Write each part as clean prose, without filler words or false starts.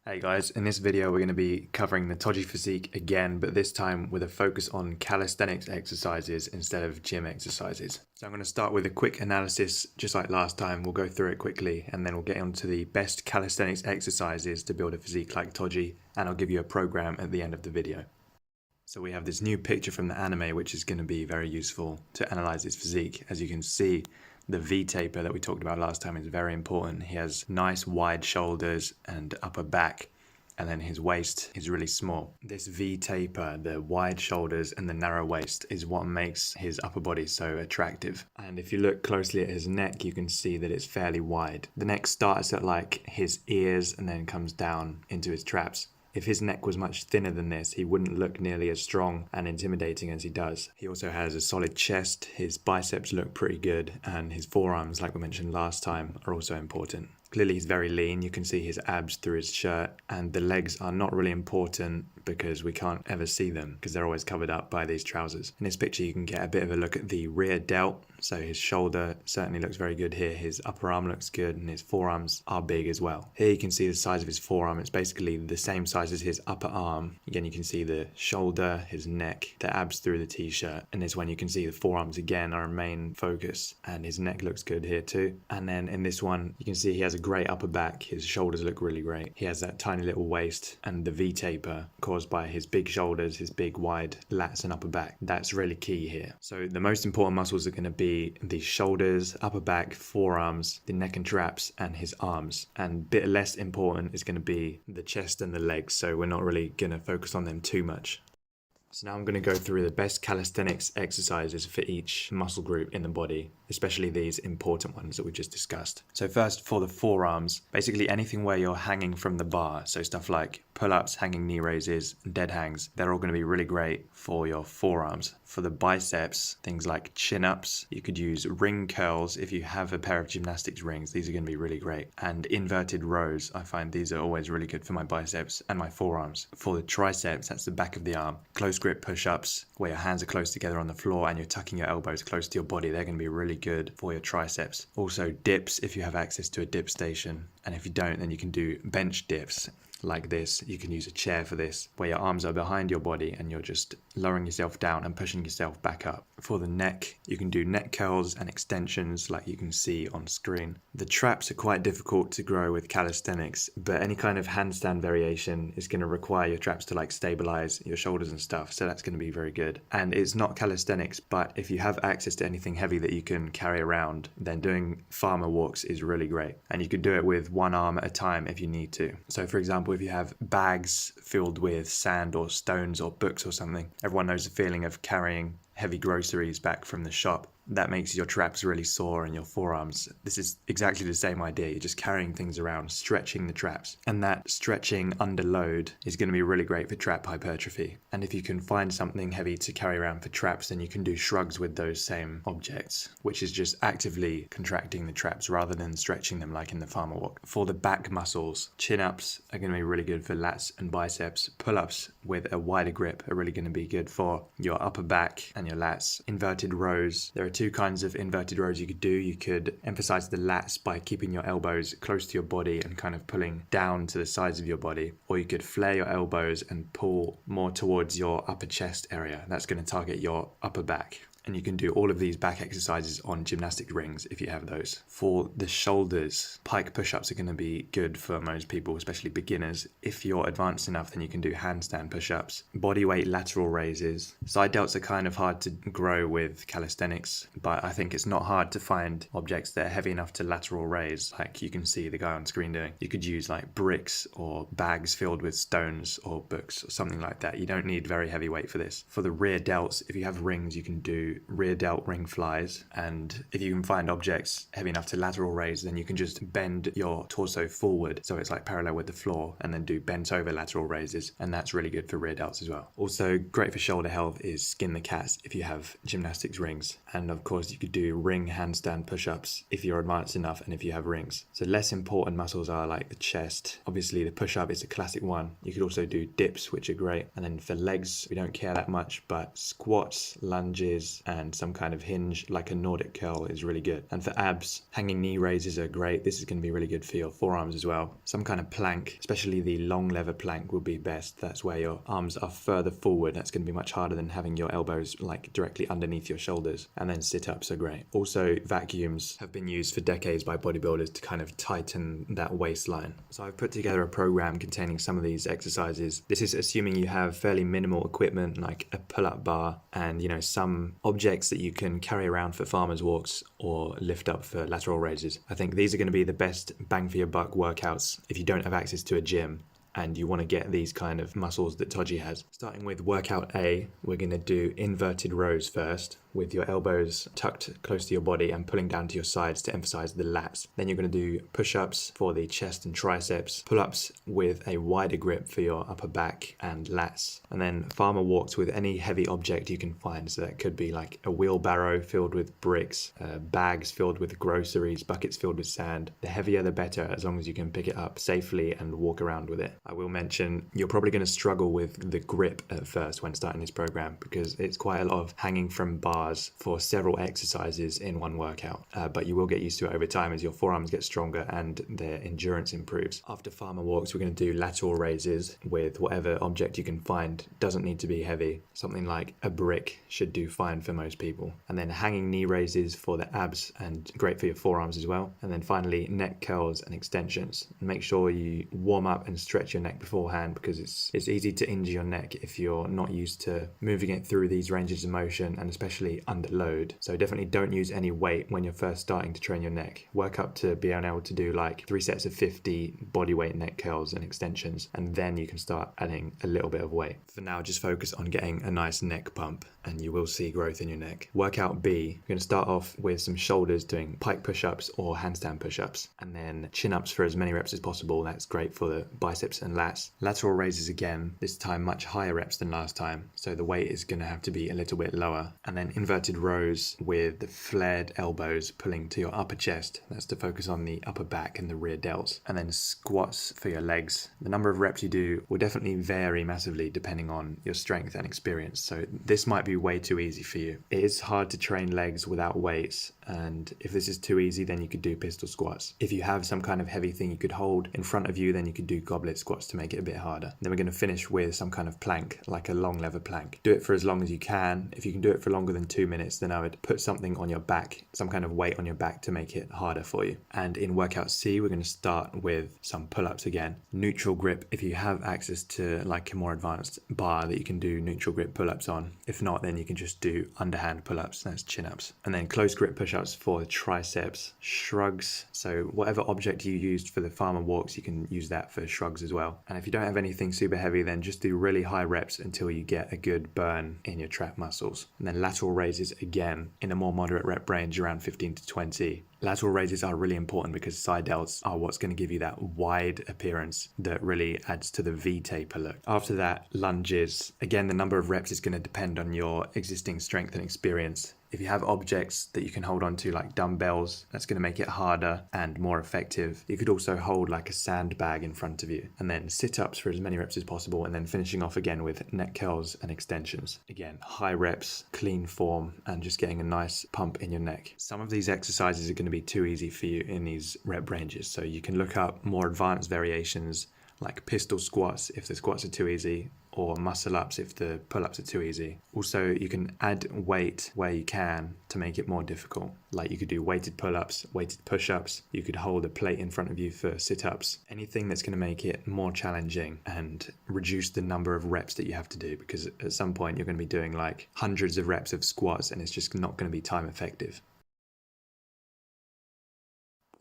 Hey guys, in this video we're going to be covering the Toji Physique again, but this time with a focus on calisthenics exercises instead of gym exercises. So I'm going to start with a quick analysis, just like last time. We'll go through it quickly and then we'll get on to the best calisthenics exercises to build a physique like Toji, and I'll give you a program at the end of the video. So we have this new picture from the anime which is going to be very useful to analyze his physique. As you can see, the V-taper that we talked about last time is very important. He has nice wide shoulders and upper back, and then his waist is really small. This V-taper, the wide shoulders and the narrow waist, is what makes his upper body so attractive. And if you look closely at his neck, you can see that it's fairly wide. The neck starts at like his ears and then comes down into his traps. If his neck was much thinner than this, he wouldn't look nearly as strong and intimidating as he does. He also has a solid chest, his biceps look pretty good, and his forearms, like we mentioned last time, are also important. Clearly he's very lean, you can see his abs through his shirt, and the legs are not really important because we can't ever see them because they're always covered up by these trousers. In this picture you can get a bit of a look at the rear delt, so his shoulder certainly looks very good here, his upper arm looks good, and his forearms are big as well. Here you can see the size of his forearm, it's basically the same size as his upper arm. Again you can see the shoulder, his neck, the abs through the t-shirt, and this one you can see the forearms again are a main focus, and his neck looks good here too. And then in this one you can see he has a great upper back, his shoulders look really great. He has that tiny little waist and the V-taper caused by his big shoulders, his big wide lats and upper back. That's really key here. So the most important muscles are going to be the shoulders, upper back, forearms, the neck and traps, and his arms. And a bit less important is going to be the chest and the legs, so we're not really going to focus on them too much. So now I'm going to go through the best calisthenics exercises for each muscle group in the body, especially these important ones that we just discussed. So first, for the forearms, basically anything where you're hanging from the bar, so stuff like pull-ups, hanging knee raises, dead hangs, they're all going to be really great for your forearms. For the biceps, things like chin-ups, you could use ring curls if you have a pair of gymnastics rings. These are going to be really great. And inverted rows, I find these are always really good for my biceps and my forearms. For the triceps, that's the back of the arm, close grip push-ups where your hands are close together on the floor and you're tucking your elbows close to your body. They're going to be really good for your triceps. Also dips if you have access to a dip station, and if you don't, then you can do bench dips like this. You can use a chair for this, where your arms are behind your body and you're just lowering yourself down and pushing yourself back up. For the neck, you can do neck curls and extensions like you can see on screen. The traps are quite difficult to grow with calisthenics, but any kind of handstand variation is going to require your traps to like stabilize your shoulders and stuff, so that's going to be very good. And it's not calisthenics, but if you have access to anything heavy that you can carry around, then doing farmer walks is really great. And you could do it with one arm at a time if you need to. So for example, if you have bags filled with sand or stones or books or something, everyone knows the feeling of carrying heavy groceries back from the shop. That makes your traps really sore and your forearms. This is exactly the same idea. You're just carrying things around, stretching the traps. And that stretching under load is going to be really great for trap hypertrophy. And if you can find something heavy to carry around for traps, then you can do shrugs with those same objects, which is just actively contracting the traps rather than stretching them like in the farmer walk. For the back muscles, chin-ups are going to be really good for lats and biceps. Pull-ups with a wider grip are really going to be good for your upper back and your lats. Inverted rows, there are two kinds of inverted rows you could do. You could emphasize the lats by keeping your elbows close to your body and kind of pulling down to the sides of your body, or you could flare your elbows and pull more towards your upper chest area. That's going to target your upper back. And you can do all of these back exercises on gymnastic rings if you have those. For the shoulders, pike push-ups are going to be good for most people, especially beginners. If you're advanced enough, then you can do handstand push-ups. Bodyweight lateral raises. Side delts are kind of hard to grow with calisthenics, but I think it's not hard to find objects that are heavy enough to lateral raise, like you can see the guy on screen doing. You could use like bricks or bags filled with stones or books or something like that. You don't need very heavy weight for this. For the rear delts, if you have rings, you can do rear delt ring flies, and if you can find objects heavy enough to lateral raise, then you can just bend your torso forward so it's like parallel with the floor and then do bent over lateral raises, and that's really good for rear delts as well. Also great for shoulder health is skin the cats if you have gymnastics rings, and of course you could do ring handstand push-ups if you're advanced enough and if you have rings. So less important muscles are like the chest. Obviously the push-up is a classic one. You could also do dips, which are great, and then for legs we don't care that much, but squats, lunges, and some kind of hinge like a Nordic curl is really good. And for abs, hanging knee raises are great. This is going to be really good for your forearms as well. Some kind of plank, especially the long lever plank, will be best. That's where your arms are further forward. That's going to be much harder than having your elbows like directly underneath your shoulders. And then sit-ups are great. Also, vacuums have been used for decades by bodybuilders to kind of tighten that waistline. So I've put together a program containing some of these exercises. This is assuming you have fairly minimal equipment like a pull-up bar and, you know, some objects that you can carry around for farmers walks or lift up for lateral raises. I think these are going to be the best bang for your buck workouts if you don't have access to a gym and you want to get these kind of muscles that Toji has. Starting with workout A, we're going to do inverted rows first, with your elbows tucked close to your body and pulling down to your sides to emphasize the lats. Then you're going to do push-ups for the chest and triceps, pull-ups with a wider grip for your upper back and lats, and then farmer walks with any heavy object you can find. So that could be like a wheelbarrow filled with bricks, bags filled with groceries, buckets filled with sand. The heavier the better, as long as you can pick it up safely and walk around with it. I will mention you're probably going to struggle with the grip at first when starting this program because it's quite a lot of hanging from bars for several exercises in one workout, but you will get used to it over time as your forearms get stronger and their endurance improves. After farmer walks, we're going to do lateral raises with whatever object you can find. Doesn't need to be heavy. Something like a brick should do fine for most people. And then hanging knee raises for the abs and great for your forearms as well. And then finally neck curls and extensions. Make sure you warm up and stretch your neck beforehand because it's easy to injure your neck if you're not used to moving it through these ranges of motion, and especially under load. So definitely don't use any weight when you're first starting to train your neck. Work up to being able to do like 3 sets of 50 body weight neck curls and extensions, and then you can start adding a little bit of weight. For now, just focus on getting a nice neck pump and you will see growth in your neck. Workout B, we're going to start off with some shoulders doing pike push-ups or handstand push-ups, and then chin-ups for as many reps as possible. That's great for the biceps and lats. Lateral raises again, this time much higher reps than last time, so the weight is going to have to be a little bit lower. And then inverted rows with the flared elbows pulling to your upper chest. That's to focus on the upper back and the rear delts. And then squats for your legs. The number of reps you do will definitely vary massively depending on your strength and experience, so this might be way too easy for you. It is hard to train legs without weights, and if this is too easy, then you could do pistol squats. If you have some kind of heavy thing you could hold in front of you, then you could do goblet squats to make it a bit harder. Then we're going to finish with some kind of plank, like a long lever plank. Do it for as long as you can. If you can do it for longer than 2 minutes, then I would put something on your back, some kind of weight on your back to make it harder for you. And in workout C, we're going to start with some pull-ups again. Neutral grip, if you have access to like a more advanced bar that you can do neutral grip pull-ups on. If not, then you can just do underhand pull-ups, that's chin-ups. And then close grip push-ups for the triceps. Shrugs, so whatever object you used for the farmer walks, you can use that for shrugs as well. And if you don't have anything super heavy, then just do really high reps until you get a good burn in your trap muscles. And then lateral raises again in a more moderate rep range, around 15 to 20. Lateral raises are really important because side delts are what's going to give you that wide appearance that really adds to the V-taper look. After that, lunges. Again, the number of reps is going to depend on your existing strength and experience. If you have objects that you can hold on to like dumbbells, that's going to make it harder and more effective. You could also hold like a sandbag in front of you. And then sit-ups for as many reps as possible, and then finishing off again with neck curls and extensions. Again, high reps, clean form, and just getting a nice pump in your neck. Some of these exercises are going to be too easy for you in these rep ranges, so you can look up more advanced variations like pistol squats if the squats are too easy, or muscle ups if the pull-ups are too easy. Also, you can add weight where you can to make it more difficult. Like you could do weighted pull-ups, weighted push-ups, you could hold a plate in front of you for sit-ups. Anything that's going to make it more challenging and reduce the number of reps that you have to do, because at some point you're going to be doing like hundreds of reps of squats and it's just not going to be time effective.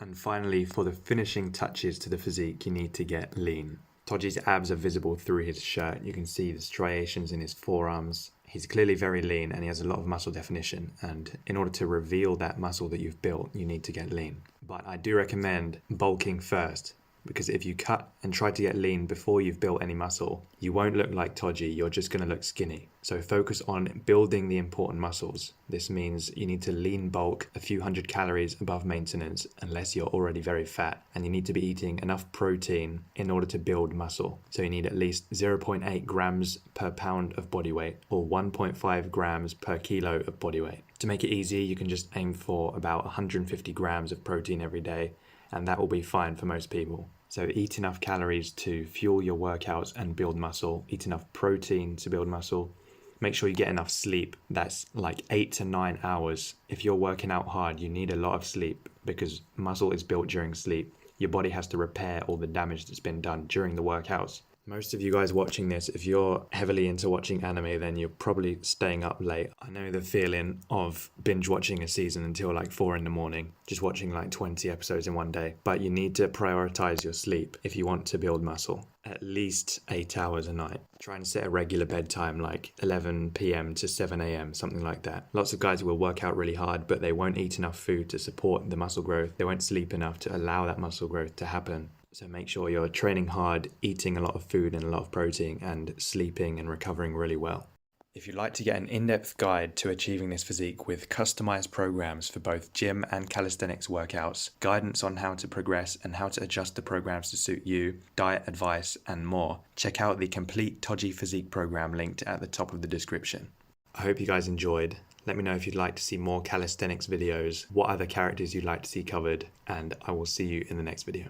And finally, for the finishing touches to the physique, you need to get lean. Toji's abs are visible through his shirt. You can see the striations in his forearms. He's clearly very lean and he has a lot of muscle definition. And in order to reveal that muscle that you've built, you need to get lean. But I do recommend bulking first. because if you cut and try to get lean before you've built any muscle, you won't look like Toji, you're just going to look skinny. So focus on building the important muscles. This means you need to lean bulk a few hundred calories above maintenance unless you're already very fat, and you need to be eating enough protein in order to build muscle. So you need at least 0.8 grams per pound of body weight or 1.5 grams per kilo of body weight. To make it easy, you can just aim for about 150 grams of protein every day, and that will be fine for most people. So eat enough calories to fuel your workouts and build muscle. Eat enough protein to build muscle. Make sure you get enough sleep. That's like 8 to 9 hours. If you're working out hard, you need a lot of sleep because muscle is built during sleep. Your body has to repair all the damage that's been done during the workouts. Most of you guys watching this, if you're heavily into watching anime, then you're probably staying up late. I know the feeling of binge watching a season until like 4 in the morning, just watching like 20 episodes in one day. But you need to prioritize your sleep if you want to build muscle. At least 8 hours a night. Try and set a regular bedtime like 11 p.m. to 7 a.m., something like that. Lots of guys will work out really hard, but they won't eat enough food to support the muscle growth. They won't sleep enough to allow that muscle growth to happen. So make sure you're training hard, eating a lot of food and a lot of protein, and sleeping and recovering really well. If you'd like to get an in-depth guide to achieving this physique with customized programs for both gym and calisthenics workouts, guidance on how to progress and how to adjust the programs to suit you, diet advice, and more, check out the complete Toji Physique program linked at the top of the description. I hope you guys enjoyed. Let me know if you'd like to see more calisthenics videos, what other characters you'd like to see covered, and I will see you in the next video.